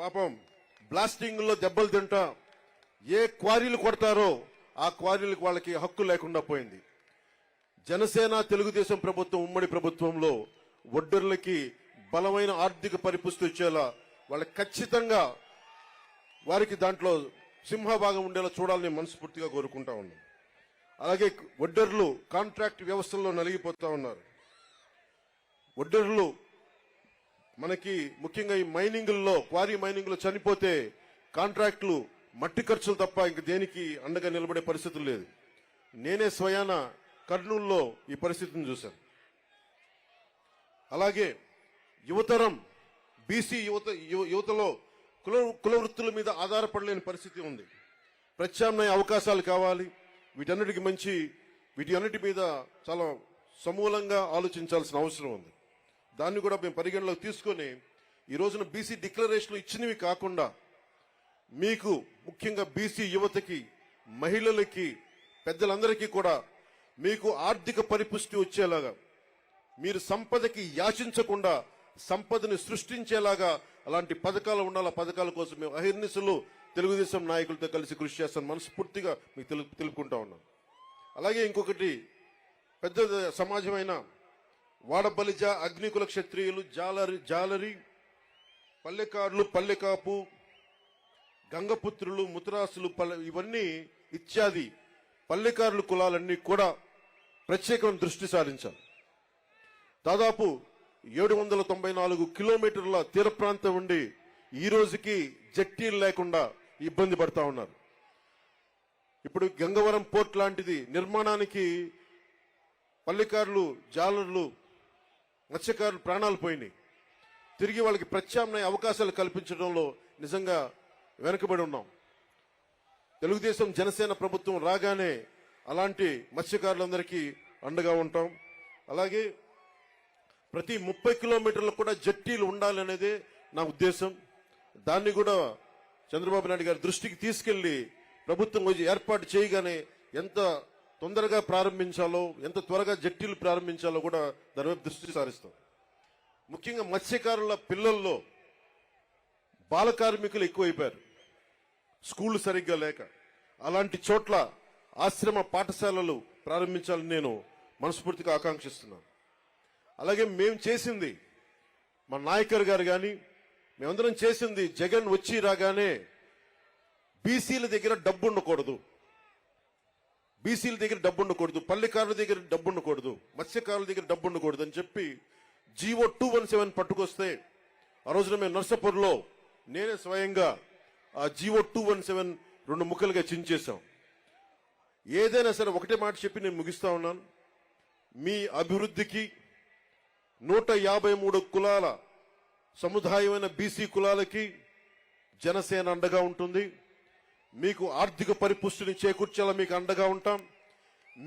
పాపం బ్లాస్టింగ్ లో దెబ్బలు తింటా ఏ క్వారీలు కొడతారో ఆ క్వారీలకు వాళ్ళకి హక్కు లేకుండా పోయింది. జనసేన తెలుగుదేశం ప్రభుత్వం ఉమ్మడి ప్రభుత్వంలో ఒడ్డర్లకి బలమైన ఆర్థిక పరిపుష్టి వచ్చేలా వాళ్ళకి ఖచ్చితంగా వారికి దాంట్లో సింహభాగం ఉండేలా చూడాలని మనస్ఫూర్తిగా కోరుకుంటా ఉన్నాం. అలాగే ఒడ్డర్లు కాంట్రాక్ట్ వ్యవస్థల్లో నలిగిపోతా ఉన్నారు. ఒడ్డర్లు మనకి ముఖ్యంగా ఈ మైనింగ్ల్లో క్వారీ మైనింగ్లో చనిపోతే కాంట్రాక్టులు మట్టి ఖర్చులు తప్ప ఇంక దేనికి అండగా నిలబడే పరిస్థితులు లేదు. నేనే స్వయాన కర్నూలులో ఈ పరిస్థితిని చూశాను. అలాగే యువతరం బీసీ యువతలో కుల వృత్తుల మీద ఆధారపడలేని పరిస్థితి ఉంది. ప్రత్యామ్నాయ అవకాశాలు కావాలి. వీటన్నిటి మీద చాలా సమూలంగా ఆలోచించాల్సిన అవసరం ఉంది. దాన్ని కూడా మేము పరిగణలోకి తీసుకొని ఈ రోజున బీసీ డిక్లరేషన్లు ఇచ్చినవి కాకుండా మీకు ముఖ్యంగా బీసీ యువతకి, మహిళలకి, పెద్దలందరికీ కూడా మీకు ఆర్థిక పరిపుష్టి వచ్చేలాగా, మీరు సంపదకి యాచించకుండా సంపదని సృష్టించేలాగా అలాంటి పథకాలు ఉండాలి. ఆ పథకాల కోసం మేము అహిర్నిశలు తెలుగుదేశం నాయకులతో కలిసి కృషి చేస్తాను మనస్ఫూర్తిగా మీకు తెలుపుకుంటా ఉన్నాం. అలాగే ఇంకొకటి పెద్ద సమాజమైన వాడబలిజ, అగ్నికుల క్షత్రియులు, జాలరి, పల్లెకారులు, పల్లెకాపు, గంగపుత్రులు, ముతరాసులు, ఇవన్నీ ఇత్యాది పల్లెకారుల కులాలన్నీ కూడా ప్రత్యేకమైన దృష్టి సారించాలి. దాదాపు 794 కిలోమీటర్ల తీర ప్రాంతం ఉండి ఈ రోజుకి జట్టీలు లేకుండా ఇబ్బంది పడతా ఉన్నారు. ఇప్పుడు గంగవరం పోర్ట్ లాంటిది నిర్మాణానికి పల్లెకారులు, జాలర్లు, మత్స్యకారులు ప్రాణాలు పోయినాయి. తిరిగి వాళ్ళకి ప్రత్యామ్నాయ అవకాశాలు కల్పించడంలో నిజంగా వెనుకబడి ఉన్నాం. తెలుగుదేశం జనసేన ప్రభుత్వం రాగానే అలాంటి మత్స్యకారులందరికీ అండగా ఉంటాం. అలాగే ప్రతి 30 కిలోమీటర్లకు కూడా జట్టీలు ఉండాలనేదే నా ఉద్దేశం. దాన్ని కూడా చంద్రబాబు నాయుడు గారి దృష్టికి తీసుకెళ్లి ప్రభుత్వం ఏర్పాటు చేయగానే ఎంత తొందరగా ప్రారంభించాలో, ఎంత త్వరగా జట్టీలు ప్రారంభించాలో కూడా దాని వైపు దృష్టి సారిస్తాం. ముఖ్యంగా మత్స్యకారుల పిల్లల్లో బాల కార్మికులు ఎక్కువైపోయారు, స్కూళ్లు సరిగ్గా లేక. అలాంటి చోట్ల ఆశ్రమ పాఠశాలలు ప్రారంభించాలని నేను మనస్ఫూర్తిగా ఆకాంక్షిస్తున్నాను. అలాగే మేము చేసింది, మా నాయకర్ గారు కానీ మేమందరం చేసింది, జగన్ వచ్చి రాగానే బీసీల దగ్గర డబ్బు ఉండకూడదు, పల్లెకారుల దగ్గర డబ్బు ఉండకూడదు, మత్స్యకారుల దగ్గర డబ్బు ఉండకూడదు అని చెప్పి జీవో 217 పట్టుకొస్తే ఆ రోజున మేము నర్సాపూర్లో నేనే స్వయంగా ఆ జీవో 217 2 ముక్కలుగా చించేశాం. ఏదైనా సరే ఒకటే మాట చెప్పి నేను ముగిస్తా ఉన్నాను. మీ అభివృద్ధికి 153 కులాల సముదాయమైన బీసీ కులాలకి జనసేన అండగా ఉంటుంది. మీకు ఆర్థిక పరిపుష్టిని చేకూర్చేలా మీకు అండగా ఉంటాం.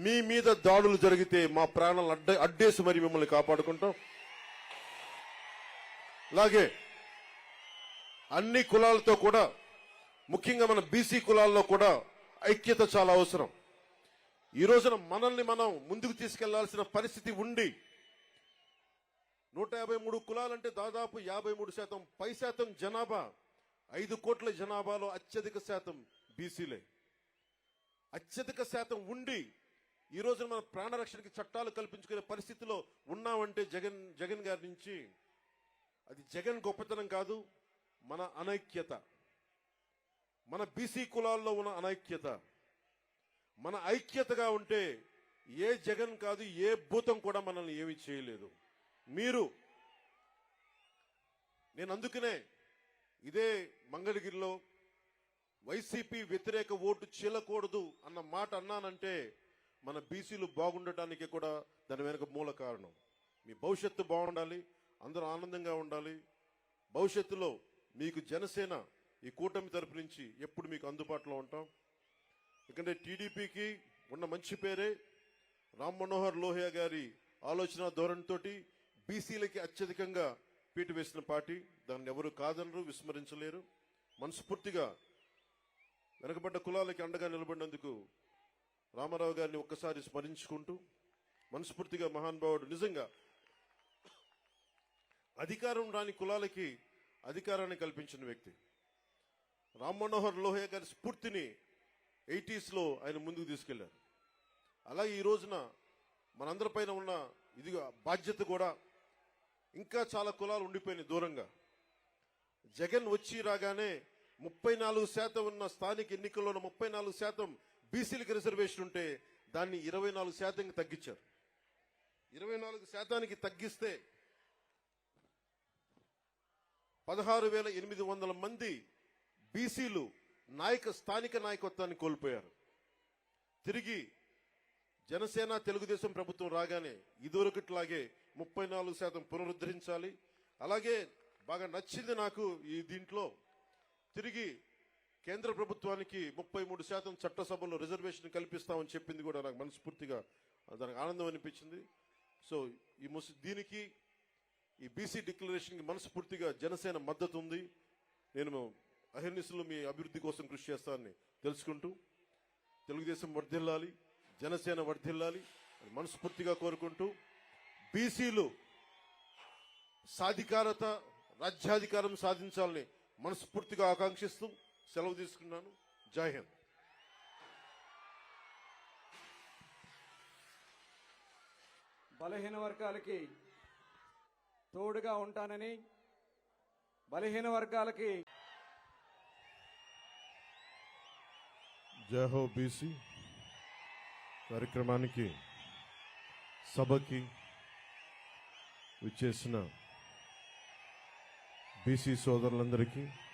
మీ మీద దాడులు జరిగితే మా ప్రాణాలు అడ్డేసి మరి మిమ్మల్ని కాపాడుకుంటాం. అలాగే అన్ని కులాలతో కూడా, ముఖ్యంగా మన బీసీ కులాల్లో కూడా ఐక్యత చాలా అవసరం. ఈ రోజున మనల్ని మనం ముందుకు తీసుకెళ్లాల్సిన పరిస్థితి ఉండి 153 కులాలంటే దాదాపు 53% పై శాతం జనాభా, 5 కోట్ల జనాభాలో అత్యధిక శాతం బీసీలే. అత్యధిక శాతం ఉండి ఈ రోజున మన ప్రాణరక్షణకి చట్టాలు కల్పించుకునే పరిస్థితిలో ఉన్నామంటే జగన్ గారి నుంచి అది జగన్ గొప్పతనం కాదు, మన అనైక్యత, మన బీసీ కులాల్లో ఉన్న అనైక్యత. మన ఐక్యతగా ఉంటే ఏ జగన్ కాదు, ఏ భూతం కూడా మనల్ని ఏమీ చేయలేదు. నేను అందుకనే ఇదే మంగళగిరిలో వైసీపీ వ్యతిరేక ఓటు చీలకూడదు అన్న మాట అన్నానంటే మన బీసీలు బాగుండటానికి కూడా దాని వెనుక మూల కారణం. మీ భవిష్యత్తు బాగుండాలి, అందరూ ఆనందంగా ఉండాలి. భవిష్యత్తులో మీకు జనసేన ఈ కూటమి తరపు నుంచి ఎప్పుడు మీకు అందుబాటులో ఉంటాం. ఎందుకంటే టీడీపీకి ఉన్న మంచి పేరే రామ్ మనోహర్ లోహియా గారి ఆలోచన ధోరణితోటి బీసీలకి అత్యధికంగా పీటు వేసిన పార్టీ. దాన్ని ఎవరు కాదనరు, విస్మరించలేరు. మనస్ఫూర్తిగా వెనకబడ్డ కులాలకి అండగా నిలబడినందుకు రామారావు గారిని ఒక్కసారి స్మరించుకుంటూ మనస్ఫూర్తిగా మహానుభావుడు నిజంగా అధికారం రాని కులాలకి అధికారాన్ని కల్పించిన వ్యక్తి. రామ్ మనోహర్ లోహియా గారి స్ఫూర్తిని 80s ఆయన ముందుకు తీసుకెళ్లారు. అలాగే ఈ రోజున మనందరిపైన ఉన్న ఇది బాధ్యత కూడా ఇంకా చాలా కులాలు ఉండిపోయినాయి దూరంగా. జగన్ వచ్చి రాగానే 34% ఉన్న స్థానిక ఎన్నికల్లోన 34% బీసీలకు రిజర్వేషన్ ఉంటే దాన్ని 24% తగ్గించారు. 24% తగ్గిస్తే 16,800 మంది బీసీలు స్థానిక నాయకత్వాన్ని కోల్పోయారు. తిరిగి జనసేన తెలుగుదేశం ప్రభుత్వం రాగానే ఇదివరకట్లాగే 34% పునరుద్ధరించాలి. అలాగే బాగా నచ్చింది నాకు ఈ దీంట్లో తిరిగి కేంద్ర ప్రభుత్వానికి 33% చట్టసభలో రిజర్వేషన్ కల్పిస్తామని చెప్పింది కూడా నాకు మనస్ఫూర్తిగా దానికి ఆనందం అనిపించింది. సో దీనికి ఈ బీసీ డిక్లరేషన్కి మనస్ఫూర్తిగా జనసేన మద్దతు ఉంది. నేను అహిర్నిశలు మీ అభివృద్ధి కోసం కృషి చేస్తానని తెలుసుకుంటూ తెలుగుదేశం వర్ధిల్లాలి, జనసేన వర్ధిల్లాలి అని మనస్ఫూర్తిగా కోరుకుంటూ బీసీలు సాధికారత రాజ్యాధికారం సాధించాలని మనస్ఫూర్తిగా ఆకాంక్షిస్తూ సెలవు తీసుకున్నాను. జై హింద్. బలహీన వర్గాలకి తోడుగా ఉంటానని, బలహీన వర్గాలకి జై హో బీసీ కార్యక్రమానికి సభకి విచ్చేసిన బీసీ సోదరులందరికీ